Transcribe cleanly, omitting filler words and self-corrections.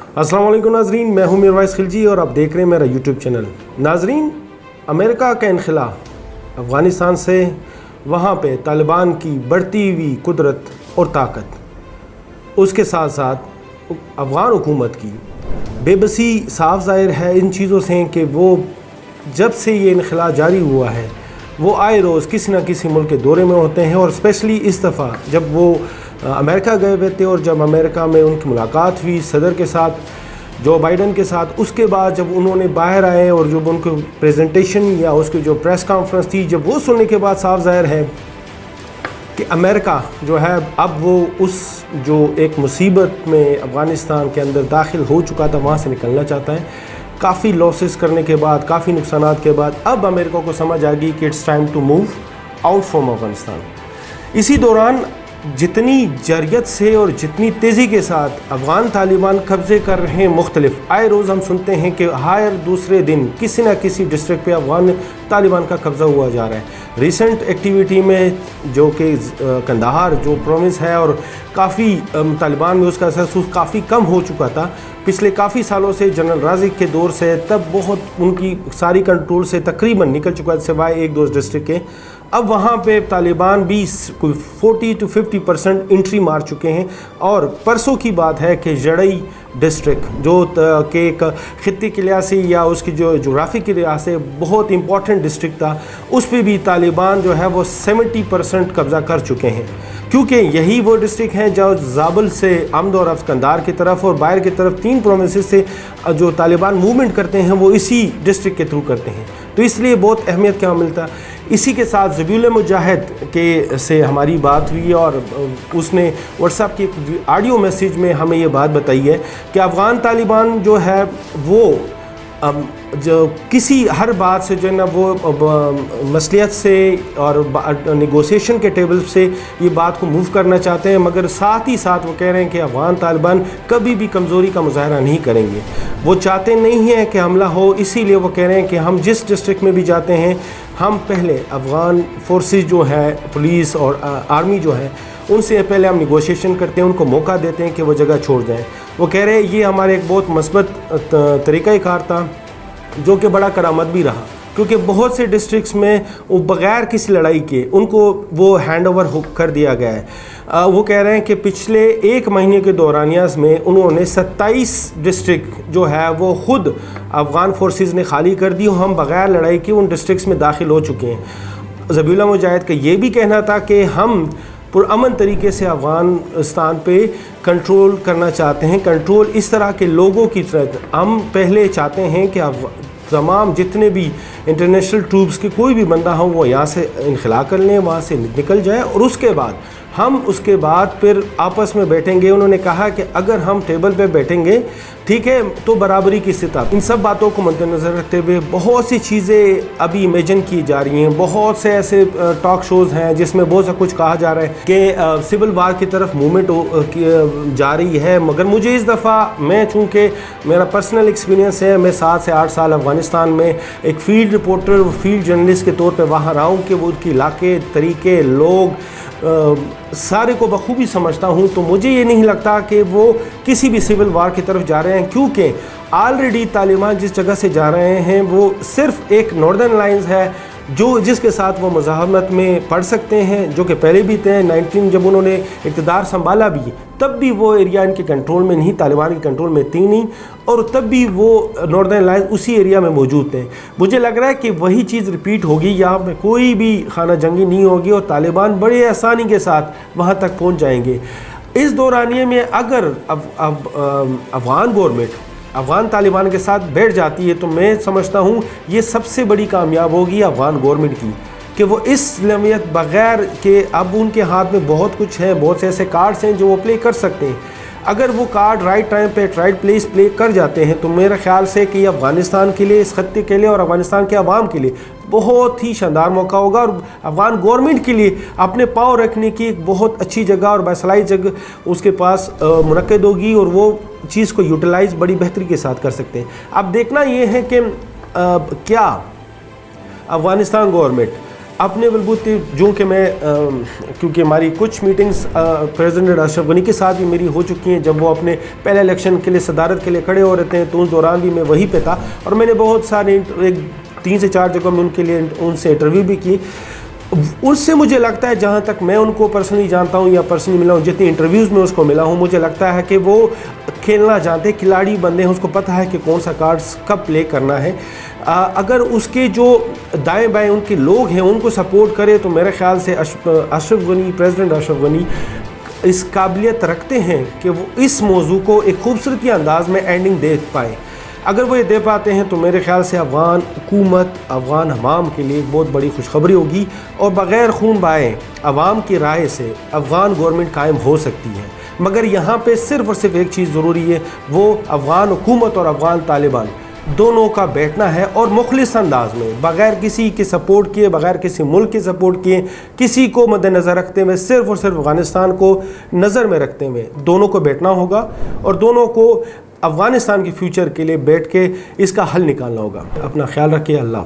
अस्सलाम वालेकुम नाजरीन, मैं हूं मीरवाइस खिलजी और आप देख रहे हैं मेरा यूट्यूब चैनल। नाजरीन, अमेरिका का इनखला अफ़गानिस्तान से, वहाँ पे तालिबान की बढ़ती हुई कुदरत और ताकत, उसके साथ साथ अफ़गान हुकूमत की बेबसी साफ ज़ाहिर है इन चीज़ों से कि वो जब से ये इनखला जारी हुआ है वो आए रोज़ किसी न किसी मुल्क के दौरे में होते हैं। और स्पेशली इस दफ़ा जब वो अमेरिका गए हुए थे और जब अमेरिका में उनकी मुलाकात हुई सदर के साथ, जो बाइडन के साथ, उसके बाद जब उन्होंने बाहर आए और जब उनको प्रेजेंटेशन या उसकी जो प्रेस कॉन्फ्रेंस थी, जब वो सुनने के बाद साफ ज़ाहिर है कि अमेरिका जो है अब वो उस जो एक मुसीबत में अफ़गानिस्तान के अंदर दाखिल हो चुका था वहाँ से निकलना चाहता है। काफ़ी लॉसेस करने के बाद, काफ़ी नुकसानात के बाद अब अमेरिका को समझ आ गई कि it's time to move out from Afghanistan. इसी दौरान जितनी जरियत से और जितनी तेज़ी के साथ अफ़गान तालिबान कब्ज़े कर रहे हैं, मुख्तलिफ आए रोज़ हम सुनते हैं कि हर दूसरे दिन किसी न किसी डिस्ट्रिक्ट पे अफ़गान तालिबान का कब्ज़ा हुआ जा रहा है। रिसेंट एक्टिविटी में जो कि कंदाहार जो प्रोविंस है और काफ़ी तालिबान में उसका असर काफ़ी कम हो चुका था पिछले काफ़ी सालों से, जनरल राज़िक के दौर से, तब बहुत उनकी सारी कंट्रोल से तकरीबन निकल चुका है सिवाय एक दो डिस्ट्रिक्ट के। अब वहाँ पे तालिबान भी कोई 40 to 50% एंट्री मार चुके हैं। और परसों की बात है कि जड़ई डिस्ट्रिक्ट जो के एक ख़ित्ते के लिहाज से या उसकी जो जोग्राफ़ी के लिहाज से बहुत इंपॉर्टेंट डिस्ट्रिक्ट था, उस पर भी तालिबान जो है वो 70% कब्ज़ा कर चुके हैं। क्योंकि यही वो डिस्ट्रिक्ट हैं जो ज़ाबल से आमद और कंधार की तरफ और बाहर की तरफ 3 प्रोविंसेस से जो तालिबान मूवमेंट करते हैं वो इसी डिस्ट्रिक्ट के थ्रू करते हैं, तो इसलिए बहुत अहमियत क्या मिलता। इसी के साथ ज़बीहुल मुजाहिद के से हमारी बात हुई और उसने व्हाट्सएप की एक ऑडियो मैसेज में हमें ये बात बताई है कि अफ़गान तालिबान जो है वो जो किसी हर बात से जो है ना वो मसलियत से और नेगोशिएशन के टेबल से ये बात को मूव करना चाहते हैं, मगर साथ ही साथ वो कह रहे हैं कि अफ़गान तालिबान कभी भी कमज़ोरी का मुज़ाहरा नहीं करेंगे। वो चाहते नहीं हैं कि हमला हो, इसीलिए वो कह रहे हैं कि हम जिस डिस्ट्रिक्ट में भी जाते हैं हम पहले अफ़गान फोर्सेस जो है, पुलिस और आर्मी जो है, उनसे पहले हम निगोशिएशन करते हैं, उनको मौका देते हैं कि वो जगह छोड़ जाएं। वो कह रहे हैं ये हमारे एक बहुत मस्बत तरीक़ाकार था जो कि बड़ा करामत भी रहा, क्योंकि बहुत से डिस्ट्रिक्ट्स में वो बग़ैर किसी लड़ाई के उनको वो हैंड ओवर कर दिया गया है। वो कह रहे हैं कि पिछले 1 महीने के दौरानिया में उन्होंने 27 डिस्ट्रिक्ट जो है वो ख़ुद अफ़गान फोर्सेस ने खाली कर दी और हम बग़ैर लड़ाई के उन डिस्ट्रिक्ट्स में दाखिल हो चुके हैं। ज़बीहुल मुजाहिद का ये भी कहना था कि हम पुरअमन तरीके से अफ़गानिस्तान पे कंट्रोल करना चाहते हैं। कंट्रोल इस तरह के लोगों की तरह हम पहले चाहते हैं कि तमाम जितने भी इंटरनेशनल ट्रूप्स के कोई भी बंदा हो वो यहाँ से इनखला कर लें, वहाँ से निकल जाए और उसके बाद हम उसके बाद फिर आपस में बैठेंगे। उन्होंने कहा कि अगर हम टेबल पे बैठेंगे ठीक है तो बराबरी की स्थिति। इन सब बातों को मद्देनज़र रखते हुए बहुत सी चीज़ें अभी इमेजिन की जा रही हैं। बहुत से ऐसे टॉक शोज़ हैं जिसमें बहुत सा कुछ कहा जा रहा है कि सिविल वार की तरफ मूवमेंट जा रही है, मगर मुझे इस दफ़ा, मैं चूँकि मेरा पर्सनल एक्सपीरियंस है, मैं 7 से 8 साल अफ़गानिस्तान में एक फ़ील्ड रिपोर्टर, फील्ड जर्नलिस्ट के तौर पर वहाँ रहा हूँ कि वो उनके इलाके, तरीके, लोग सारे को बखूबी समझता हूँ। तो मुझे ये नहीं लगता कि वो किसी भी सिविल वार की तरफ जा रहे हैं, क्योंकि ऑलरेडी तालिबान जिस जगह से जा रहे हैं वो सिर्फ एक नॉर्दर्न लाइंस है जो जिसके साथ वो मुज़ाहमत में पड़ सकते हैं, जो कि पहले भी थे। 19 जब उन्होंने इक़्तिदार संभाला भी तब भी वो एरिया इनके कंट्रोल में नहीं, तालिबान के कंट्रोल में थी नहीं, और तब भी वो नॉर्दर्न लाइंस उसी एरिया में मौजूद थे। मुझे लग रहा है कि वही चीज़ रिपीट होगी, यहाँ पे कोई भी खाना जंगी नहीं होगी और तालिबान बड़े आसानी के साथ वहाँ तक पहुँच जाएंगे। इस दौरानिए में अगर अफ़गान गवर्नमेंट अफ़गान तालिबान के साथ बैठ जाती है तो मैं समझता हूँ ये सबसे बड़ी कामयाब होगी अफ़गान गवर्नमेंट की, कि वो इस लमियत बग़ैर के अब उनके हाथ में बहुत कुछ है, बहुत से ऐसे कार्ड्स हैं जो वो प्ले कर सकते हैं। अगर वो कार्ड राइट टाइम पे राइट प्लेस प्ले कर जाते हैं तो मेरे ख्याल से कि अफ़गानिस्तान के लिए, इस खत्ते के लिए और अफ़गानिस्तान के अवाम के लिए बहुत ही शानदार मौका होगा और अफ़गान गवर्नमेंट के लिए अपने पाँव रखने की एक बहुत अच्छी जगह और बासलाई जगह उसके पास मुनक्किद होगी और वो चीज़ को यूटिलाइज़ बड़ी बेहतरी के साथ कर सकते हैं। अब देखना ये है कि क्या अफ़गानिस्तान गवर्नमेंट اپنے بلبوتے جو کہ میں کیونکہ ہماری کچھ میٹنگز پریزیڈنٹ اشرف غنی کے ساتھ بھی میری ہو چکی ہیں، جب وہ اپنے پہلے الیکشن کے لیے صدارت کے لیے کھڑے ہو رہے تھے تو اس دوران بھی میں وہیں پہ تھا، اور میں نے بہت سارے 3 سے 4 جگہوں میں ان کے لیے ان سے انٹرویو بھی کی۔ ان سے مجھے لگتا ہے، جہاں تک میں ان کو پرسنلی جانتا ہوں یا پرسنلی ملا ہوں، جتنی انٹرویوز میں اس کو ملا ہوں، مجھے لگتا ہے کہ وہ کھیلنا جانتے، کھلاڑی بندے ہیں، اس کو پتہ ہے کہ کون سا کارڈز کب پلے کرنا ہے۔ اگر اس کے جو دائیں بائیں ان کے لوگ ہیں ان کو سپورٹ کرے تو میرے خیال سے اشرف غنی، پریزیڈنٹ اشرف غنی اس قابلیت رکھتے ہیں کہ وہ اس موضوع کو ایک خوبصورتی انداز میں اینڈنگ دے پائیں۔ اگر وہ یہ دے پاتے ہیں تو میرے خیال سے افغان حکومت، افغان عوام کے لیے ایک بہت بڑی خوشخبری ہوگی، اور بغیر خون بہائے عوام کی رائے سے افغان گورنمنٹ قائم ہو سکتی ہے۔ مگر یہاں پہ صرف اور صرف ایک چیز ضروری ہے، وہ افغان حکومت اور افغان طالبان دونوں کا بیٹھنا ہے، اور مخلص انداز میں، بغیر کسی کے سپورٹ کیے، بغیر کسی ملک کے سپورٹ کیے، کسی کو مد نظر رکھتے ہوئے، صرف اور صرف افغانستان کو نظر میں رکھتے ہوئے دونوں کو بیٹھنا ہوگا، اور دونوں کو افغانستان کے فیوچر کے لیے بیٹھ کے اس کا حل نکالنا ہوگا۔ اپنا خیال رکھیے، اللہ حافظ۔